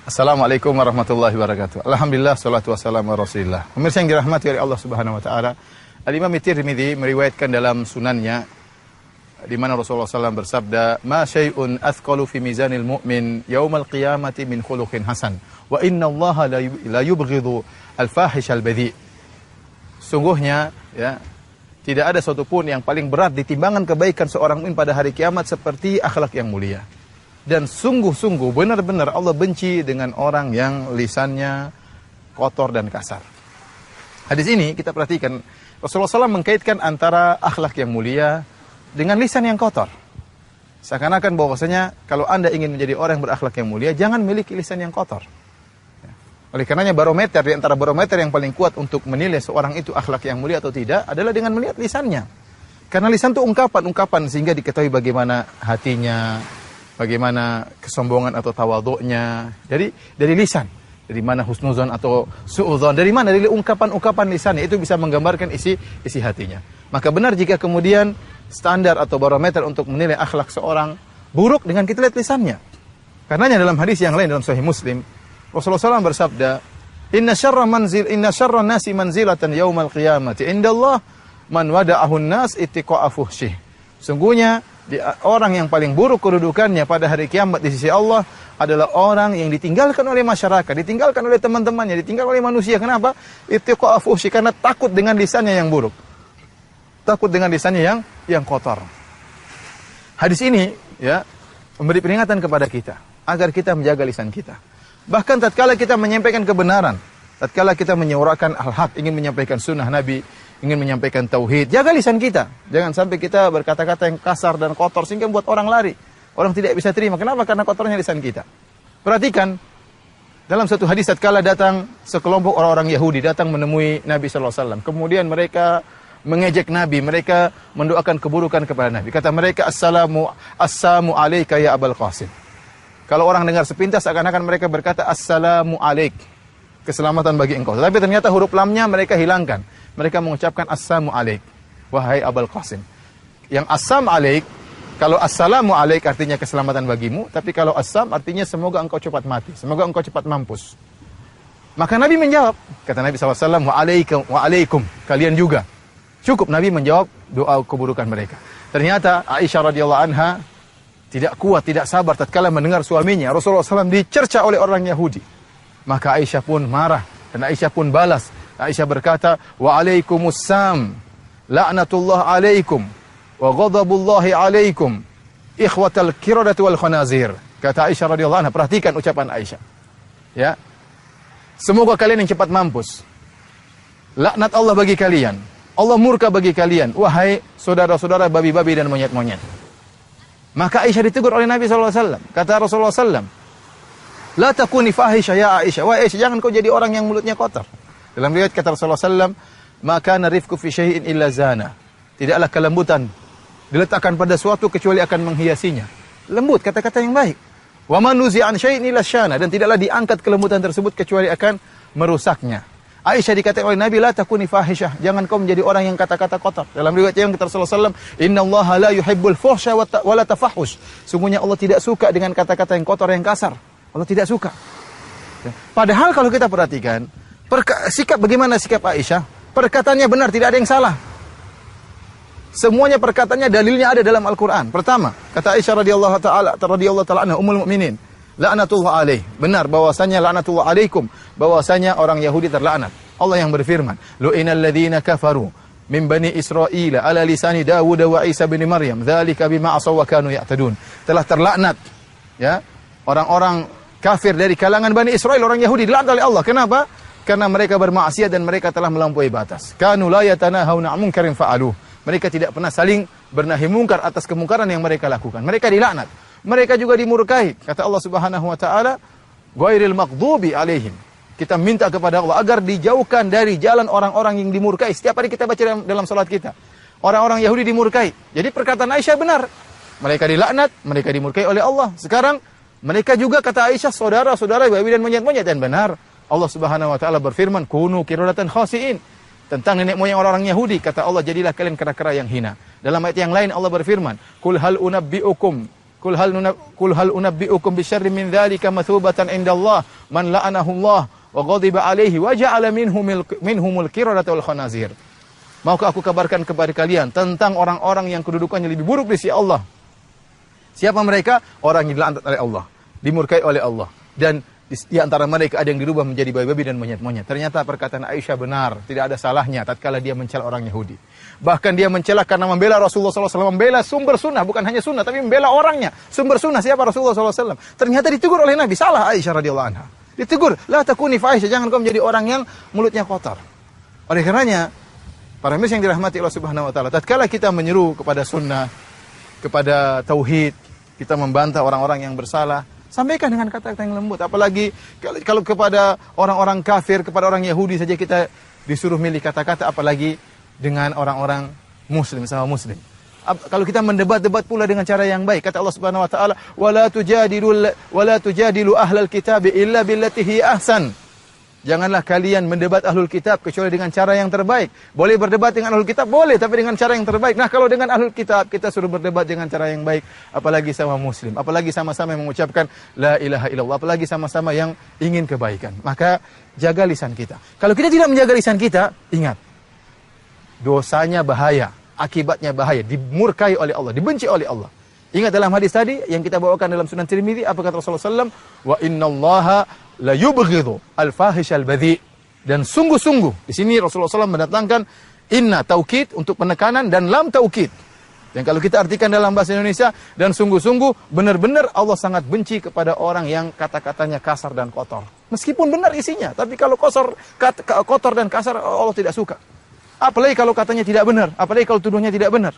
Assalamualaikum warahmatullahi wabarakatuh. Alhamdulillah, salatu wassalamu ala Rasulillah. Pemirsa yang dirahmati oleh Allah Subhanahu wa taala, Al-Imam Tirmidzi meriwayatkan dalam sunannya di mana Rasulullah SAW bersabda, "Ma syai'un athqalu fi mizanil mu'min yaumal qiyamati min khuluqin hasan, wa inna Allaha la yubghidhu al-fahish al-badhi." Sungguhnya ya, tidak ada satu pun yang paling berat di timbangan kebaikan seorang mukmin pada hari kiamat seperti akhlak yang mulia. Dan sungguh-sungguh benar-benar Allah benci dengan orang yang lisannya kotor dan kasar. Hadis ini kita perhatikan, Rasulullah SAW mengkaitkan antara akhlak yang mulia dengan lisan yang kotor. Seakan-akan bahwasanya kalau Anda ingin menjadi orang yang berakhlak yang mulia, jangan miliki lisan yang kotor. Oleh karenanya barometer, di antara barometer yang paling kuat untuk menilai seorang itu akhlak yang mulia atau tidak adalah dengan melihat lisannya. Karena lisan itu ungkapan-ungkapan sehingga diketahui bagaimana hatinya, bagaimana kesombongan atau tawadhu'nya. Dari lisan. Dari mana husnuzon atau su'udzon. Dari mana? Dari ungkapan-ungkapan lisannya. Itu bisa menggambarkan isi hatinya. Maka benar jika kemudian standar atau barometer untuk menilai akhlak seorang buruk dengan kita lihat lisannya. Karenanya dalam hadis yang lain dalam Sahih Muslim, Rasulullah SAW bersabda, Inna syarra nasi manzilatan yaumal qiyamati indallah man wada'ahun nas ittiqa'a fuhsyih. Sungguhnya orang yang paling buruk kedudukannya pada hari kiamat di sisi Allah adalah orang yang ditinggalkan oleh masyarakat, ditinggalkan oleh teman-temannya, ditinggalkan oleh manusia. Kenapa? Ittiqa'a fuhsyih, karena takut dengan lisannya yang buruk. Takut dengan lisannya yang kotor. Hadis ini ya memberi peringatan kepada kita agar kita menjaga lisan kita. Bahkan tatkala kita menyampaikan kebenaran, tatkala kita menyuarakan al-haq, ingin menyampaikan sunnah Nabi, ingin menyampaikan tauhid, jaga lisan kita. Jangan sampai kita berkata-kata yang kasar dan kotor sehingga membuat orang lari. Orang tidak bisa terima. Kenapa? Karena kotornya lisan kita. Perhatikan dalam satu hadis tatkala datang sekelompok orang-orang Yahudi datang menemui Nabi sallallahu alaihi wasallam. Kemudian mereka mengejek Nabi, mereka mendoakan keburukan kepada Nabi. Kata mereka, assalamu alayka ya Abul Qasim. Kalau orang dengar sepintas seakan-akan mereka berkata assalamu alaik, keselamatan bagi engkau. Tetapi ternyata huruf lamnya mereka hilangkan. Mereka mengucapkan assalamu alaik, wahai Abul Qasim. Yang assam alaik, kalau assalamu alaik artinya keselamatan bagimu, tapi kalau assam artinya semoga engkau cepat mati, semoga engkau cepat mampus. Maka Nabi menjawab, kata Nabi SAW, wa alaikum, kalian juga. Cukup Nabi menjawab doa keburukan mereka. Ternyata Aisyah radhiyallahu anha tidak kuat, tidak sabar tatkala mendengar suaminya Rasulullah SAW dicerca oleh orang Yahudi. Maka Aisyah pun marah dan Aisyah pun balas. Aisyah berkata, wa alaikumussalam, la'natullah alaikum, wa ghadabullahi alaikum, ikhwatal kiradati wal khanazir. Kata Aisyah radhiyallahu anha, perhatikan ucapan Aisyah. Ya. Semoga kalian yang cepat mampus. Laknat Allah bagi kalian. Allah murka bagi kalian. Wahai saudara-saudara babi-babi dan monyet-monyet. Maka Aisyah ditegur oleh Nabi SAW. Kata Rasulullah SAW, la takuni fahisha ya Aisyah. Wahai Aisyah, jangan kau jadi orang yang mulutnya kotor. Dalam riwayat kata Rasulullah SAW, maka narifku fi syai'in illa zana. Tidaklah kelembutan diletakkan pada suatu kecuali akan menghiasinya. Lembut, kata-kata yang baik. Wa man nuzi'an syai'in illa syana. Dan tidaklah diangkat kelembutan tersebut kecuali akan merusaknya. Aisyah dikatakan oleh Nabi, la takuni fahisyah, jangan kau menjadi orang yang kata-kata kotor. Dalam riwayat yang kata Rasulullah SAW, innallaha la yuhibbul fuhsya wa la tafahush. Sungguhnya Allah tidak suka dengan kata-kata yang kotor, yang kasar. Allah tidak suka. Padahal kalau kita perhatikan, bagaimana sikap Aisyah? Perkataannya benar, tidak ada yang salah. Semuanya perkataannya dalilnya ada dalam Al-Quran. Pertama, kata Aisyah radhiyallahu taala anha, ummul mukminin, la'natullah alaih. Benar bahwasanya la'natullah alaikum, bahwasanya orang Yahudi terlaknat. Allah yang berfirman, lu'inal ladzina kafaru min bani Israil ala lisani Dawud wa Isa bin Maryam, dzalika bima asaw wa kanu ya'tadun. Telah terlaknat ya orang-orang kafir dari kalangan Bani Israel, orang Yahudi dilaknat oleh Allah. Kenapa? Karena mereka bermaksiat dan mereka telah melampaui batas. Kanu la yatanahawna 'an munkarin fa'aluh. Mereka tidak pernah saling bernahi mungkar atas kemungkaran yang mereka lakukan. Mereka dilaknat. Mereka juga dimurkai. Kata Allah Subhanahu wa taala, ghairil maghdubi alaihim. Kita minta kepada Allah agar dijauhkan dari jalan orang-orang yang dimurkai. Setiap hari kita baca dalam salat kita. Orang-orang Yahudi dimurkai. Jadi perkataan Aisyah benar. Mereka dilaknat, mereka dimurkai oleh Allah. Sekarang mereka juga kata Aisyah saudara-saudara babi dan monyet-monyet, dan benar. Allah Subhanahu wa taala berfirman, kunu qiradatan khasiin. Tentang nenek moyang orang-orang Yahudi, kata Allah, jadilah kalian kera-kera yang hina. Dalam ayat yang lain Allah berfirman, kul hal unabbiukum Qul hal unabbi'ukum bisyarrin min dzalika mathubatan indallah man la'anahu Allah wa ghadiba alaihi wa ja'ala minhumul qiradata wal khanazir. Maukah aku kabarkan kepada kalian tentang orang-orang yang kedudukannya lebih buruk di sisi Allah? Siapa mereka? Orang yang dilaknat oleh Allah, dimurkai oleh Allah, dan di antara mereka ada yang dirubah menjadi babi-babi dan monyet-monyet. Ternyata perkataan Aisyah benar, tidak ada salahnya tatkala dia mencela orang Yahudi. Bahkan dia mencela karena membela Rasulullah SAW, membela sumber sunnah, bukan hanya sunnah, tapi membela orangnya. Sumber sunnah siapa? Rasulullah SAW. Ternyata ditegur oleh Nabi, salah Aisyah radhiyallahu anha. Ditegur, la takuni fa Aisyah, jangan kau menjadi orang yang mulutnya kotor. Oleh karenanya, para muslim yang dirahmati Allah Subhanahu wa taala, tatkala kita menyeru kepada sunnah, kepada tauhid, kita membantah orang-orang yang bersalah, sampaikan dengan kata-kata yang lembut. Apalagi kalau kepada orang-orang kafir, kepada orang Yahudi saja kita disuruh milih kata-kata, apalagi dengan orang-orang muslim, sama muslim. Kalau kita mendebat-debat pula dengan cara yang baik, kata Allah Subhanahu wa taala, wala tujadilu ahlal kitabi illa billati hiya ahsan. Janganlah kalian mendebat ahlul kitab kecuali dengan cara yang terbaik. Boleh berdebat dengan ahlul kitab? Boleh, tapi dengan cara yang terbaik. Nah, kalau dengan ahlul kitab, kita suruh berdebat dengan cara yang baik. Apalagi sama muslim. Apalagi sama-sama yang mengucapkan la ilaha illallah. Apalagi sama-sama yang ingin kebaikan. Maka, jaga lisan kita. Kalau kita tidak menjaga lisan kita, ingat. Dosanya bahaya. Akibatnya bahaya. Dimurkai oleh Allah. Dibenci oleh Allah. Ingat dalam hadis tadi, yang kita bawakan dalam Sunan Tirmidzi, apa kata Rasulullah SAW? Wa innallaha la yubghidhu al-fahish al-badhi. Dan sungguh-sungguh di sini Rasulullah SAW mendatangkan inna taukid untuk penekanan dan lam taukid. Dan kalau kita artikan dalam bahasa Indonesia, dan sungguh-sungguh benar-benar Allah sangat benci kepada orang yang kata-katanya kasar dan kotor. Meskipun benar isinya, tapi kalau kotor dan kasar Allah tidak suka. Apalagi kalau katanya tidak benar, apalagi kalau tuduhnya tidak benar.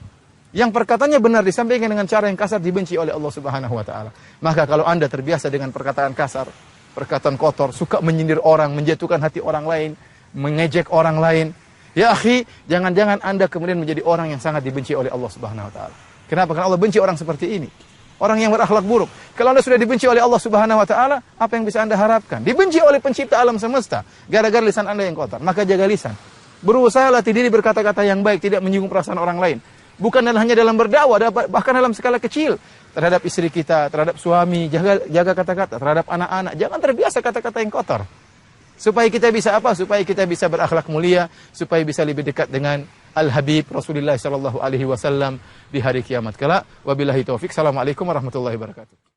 Yang perkataannya benar disampaikan dengan cara yang kasar dibenci oleh Allah Subhanahu wa taala. Maka kalau Anda terbiasa dengan perkataan kasar, perkataan kotor, suka menyindir orang, menjatuhkan hati orang lain, mengejek orang lain, ya akhi, jangan-jangan Anda kemudian menjadi orang yang sangat dibenci oleh Allah Subhanahu wa taala. Kenapa? Karena Allah benci orang seperti ini. Orang yang berakhlak buruk. Kalau Anda sudah dibenci oleh Allah Subhanahu wa taala, apa yang bisa Anda harapkan? Dibenci oleh pencipta alam semesta gara-gara lisan Anda yang kotor. Maka jaga lisan. Berusaha latih diri berkata-kata yang baik, tidak menyinggung perasaan orang lain. Bukan hanya dalam berdakwah, bahkan dalam skala kecil. Terhadap istri kita, terhadap suami, jaga kata-kata. Terhadap anak-anak, jangan terbiasa kata-kata yang kotor. Supaya kita bisa apa? Supaya kita bisa berakhlak mulia, supaya bisa lebih dekat dengan Al-Habib Rasulullah SAW di hari kiamat kelak. Wabillahi taufik. Assalamualaikum warahmatullahi wabarakatuh.